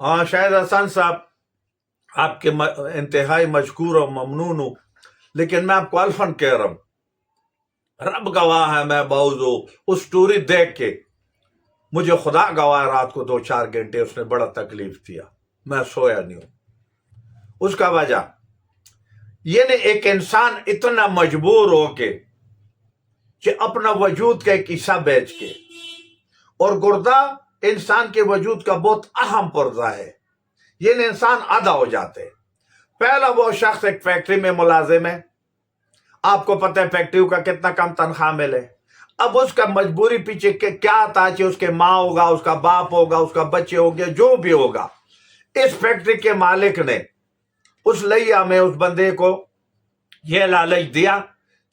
ہاں شاہد حسن صاحب، آپ کے انتہائی مشکور اور ممنون ہوں، لیکن میں آپ کو الفن کہہ رہا ہوں، رب گواہ ہے، میں باؤز ہوں، اس سٹوری دیکھ کے مجھے خدا گواہ ہے، رات کو 2-4 گھنٹے اس نے بڑا تکلیف دیا، میں سویا نہیں ہوں۔ اس کا وجہ یعنی ایک انسان اتنا مجبور ہو کے کہ اپنا وجود کا ایک حصہ بیچ کے، اور گردہ انسان کے وجود کا بہت اہم پرزہ ہے، یعنی انسان آدھا ہو جاتے۔ پہلا وہ شخص ایک فیکٹری میں ملازم ہے، آپ کو پتہ ہے فیکٹریوں کا کتنا کم تنخواہ ملے، اب اس کا مجبوری پیچھے کیا تھا کہ اس کے ماں ہوگا، اس کا باپ ہوگا، اس کا بچے ہوگے، جو بھی ہوگا، اس فیکٹری کے مالک نے اس لیا میں اس بندے کو یہ لالچ دیا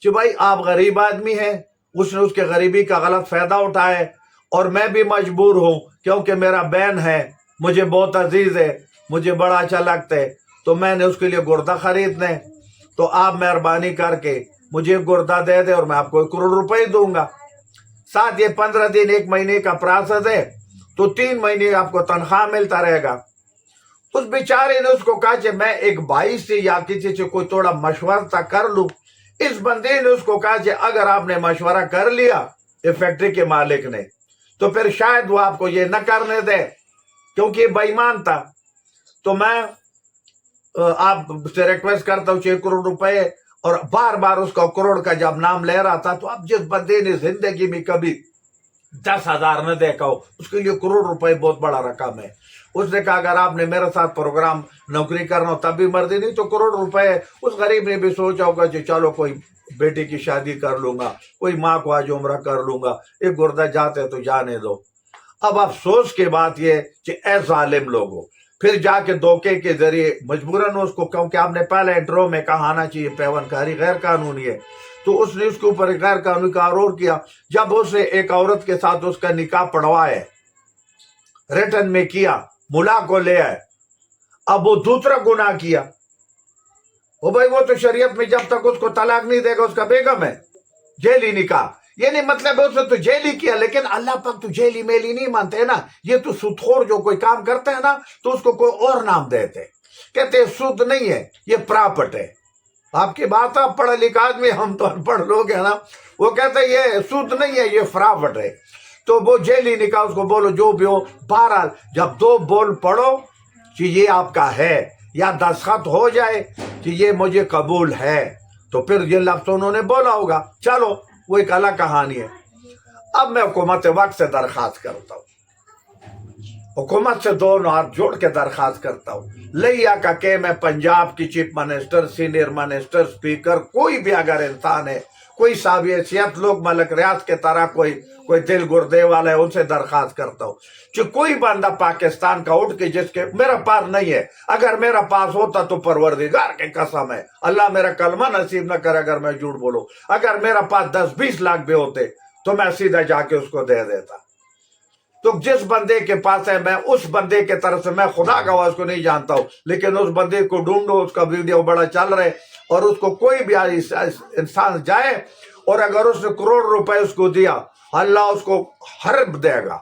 کہ بھائی آپ غریب آدمی ہیں، اس نے اس کے غریبی کا غلط فائدہ اٹھایا ہے، اور میں بھی مجبور ہوں کیونکہ میرا بہن ہے، مجھے بہت عزیز ہے، مجھے بڑا اچھا لگتا ہے، تو میں نے اس کے لیے گردہ خریدنا ہے، تو آپ مہربانی کر کے مجھے گردہ دے دے اور میں آپ کو 1 کروڑ روپے دوں گا، ساتھ یہ 15 دن 1 مہینے کا پروسیس ہے، تو 3 مہینے آپ کو تنخواہ ملتا رہے گا۔ اس بیچارے نے اس کو کہا کہ میں ایک بھائی سے یا کسی سے کوئی تھوڑا مشورہ کر لوں۔ اس بندے نے اس کو کہا کہ اگر آپ نے مشورہ کر لیا یہ فیکٹری کے مالک نے، تو پھر شاید وہ آپ کو یہ نہ کرنے دے، کیونکہ یہ بے ایمان تھا۔ تو میں آپ سے ریکویسٹ کرتا ہوں 1 کروڑ روپے، اور بار بار اس کا کروڑ کا جب نام لے رہا تھا، تو اب جس بندے نے زندگی میں کبھی 10,000 نہ دیکھا ہو، اس کے لیے 1 کروڑ روپے بہت بڑا رقم ہے۔ اس نے کہا اگر آپ نے میرے ساتھ پروگرام نوکری کرنا ہو تب بھی مرضی، نہیں تو 1 کروڑ روپے ہے۔ اس غریب نے بھی سوچا ہوگا کہ چلو کوئی بیٹی کی شادی کر لوں گا، کوئی ماں کو آج عمرہ کر لوں گا، ایک گردہ جاتے تو جانے دو۔ اب افسوس کی بات یہ کہ اے ظالم لوگوں، پھر جا کے دھوکے کے ذریعے مجبوراً اس کو، کیونکہ آپ نے پہلے انٹرو میں کہا آنا چاہیے پیون کاری غیر قانونی ہے، تو اس نے اس کے اوپر غیر قانونی کا آروپ کیا۔ جب اس نے ایک عورت کے ساتھ اس کا نکاح پڑھوائے، ریٹن میں کیا، ملا کو لے آئے، اب وہ دوسرا گناہ کیا۔ وہ بھائی وہ تو شریعت میں جب تک اس کو طلاق نہیں دے گا اس کا بیگم ہے، جیلی نکاح، یعنی مطلب اس نے تو جیلی کیا، لیکن اللہ پاک تو جیلی میلی نہیں مانتے نا۔ یہ تو سودخور جو کوئی کام کرتے ہیں نا تو اس کو کوئی اور نام دیتے، کہتے ہیں سود نہیں ہے، یہ پراپٹ ہے۔ آپ کی بات ہے، پڑھا لکھا آدمی، ہم تو ان پڑھ لوگ ہیں نا، وہ کہتے ہیں یہ سود نہیں ہے، یہ فراپٹ ہے۔ تو وہ جیلی نکاح، اس کو بولو جو بھی ہو، بہرحال جب 2 بول پڑھو کہ یہ آپ کا ہے، یا دستخط ہو جائے کہ یہ مجھے قبول ہے، تو پھر یہ لفظ انہوں نے بولا ہوگا، چلو وہ ایک الگ کہانی ہے۔ اب میں حکومت وقت سے درخواست کرتا ہوں، حکومت سے دونوں ہاتھ جوڑ کے درخواست کرتا ہوں، لیا کا کہ میں پنجاب کی chief minister, senior minister, speaker, کوئی بھی اگر انسان ہے، کوئی صاحب حیثیت لوگ ملک ریاض کے طرح کوئی دل گردے والا ہے، ان سے درخواست کرتا ہوں کہ کوئی بندہ پاکستان کا اٹھ کے، جس کے میرا پاس نہیں ہے، اگر میرا پاس ہوتا تو پروردگار کی قسم ہے، اللہ میرا کلمہ نصیب نہ کرے اگر میں جھوٹ بولوں، اگر میرا پاس 10-20 لاکھ بھی ہوتے تو میں سیدھا جا کے اس کو دے دیتا۔ تو جس بندے کے پاس ہے، میں اس بندے کے طرف سے، میں خدا گواہ اس کو نہیں جانتا ہوں، لیکن اس بندے کو ڈھونڈو، اس کا ویڈیو بڑا چل رہا ہے، اور اس کو کوئی بھی انسان جائے، اور اگر اس نے 1 کروڑ روپے اس کو دیا، اللہ اس کو حرب دے گا،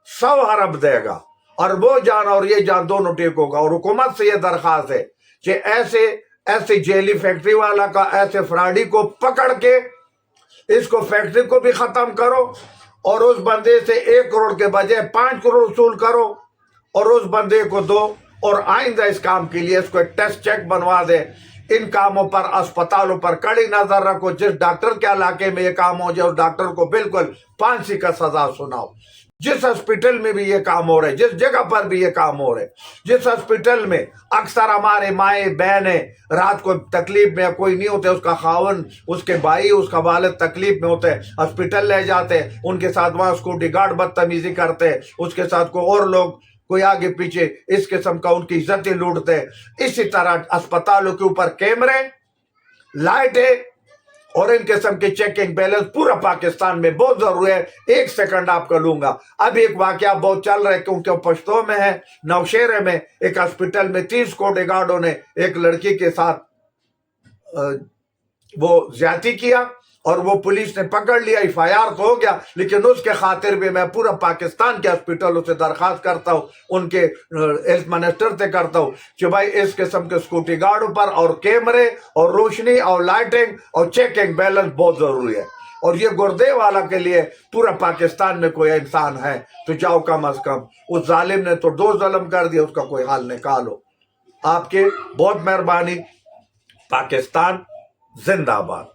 100 ارب دے گا، اور وہ جان اور یہ جان دونوں ٹھیک ہوگا۔ اور حکومت سے یہ درخواست ہے کہ ایسے جیلی فیکٹری والا کا، ایسے فراڈی کو پکڑ کے اس کو فیکٹری کو بھی ختم کرو، اور اس بندے سے 1 کروڑ کے بجائے 5 کروڑ وصول کرو، اور اس بندے کو دو، اور آئندہ اس کام کے لیے اس کو ایک ٹیسٹ چیک بنوا دے۔ ان کاموں پر، اسپتالوں پر کڑی نظر رکھو، جس ڈاکٹر کے علاقے میں یہ کام ہو جائے اس ڈاکٹر کو بالکل پھانسی کا سزا سناؤ۔ جس ہسپیٹل میں بھی یہ کام ہو رہا ہے، جس جگہ پر بھی یہ کام ہو رہا ہے، جس ہسپیٹل میں اکثر ہمارے مائیں بہنیں رات کو تکلیف میں، کوئی نہیں ہوتے، اس کا خاون، اس کے بھائی، اس کا والد تکلیف میں ہوتے، ہسپیٹل لے جاتے، ان کے ساتھ وہاں سیکورٹی گارڈ بدتمیزی کرتے، اس کے ساتھ کوئی اور لوگ، کوئی آگے پیچھے اس قسم کا ان کی عزتیں لوٹتے۔ اسی طرح اسپتالوں کے اوپر کیمرے، لائٹیں، اور ان قسم کے چیکنگ بیلنس پورا پاکستان میں بہت ضروری ہے۔ 1 سیکنڈ آپ کا لوں گا، اب ایک واقعہ بہت چل رہا ہے کیونکہ پشتوں میں ہے، نوشہرے میں ایک ہسپیٹل میں 30 سیکورٹی گارڈوں نے ایک لڑکی کے ساتھ وہ زیادتی کیا، اور وہ پولیس نے پکڑ لیا, FIR تو ہو گیا, لیکن اس کے خاطر بھی میں پورا پاکستان کے ہاسپٹلوں سے درخواست کرتا ہوں, ان کے ہیلتھ منسٹر سے کرتا ہوں کہ بھائی اس قسم کے سیکورٹی گارڈوں پر اور کیمرے اور روشنی اور لائٹنگ اور چیکنگ بیلنس بہت ضروری ہے. اور یہ گردے والا کے لیے پورا پاکستان میں کوئی انسان ہے تو جاؤ کم از کم, اس ظالم نے تو 2 ظلم کر دیا, اس کا کوئی حل نکالو. آپ کی بہت مہربانی. پاکستان زندہ باد.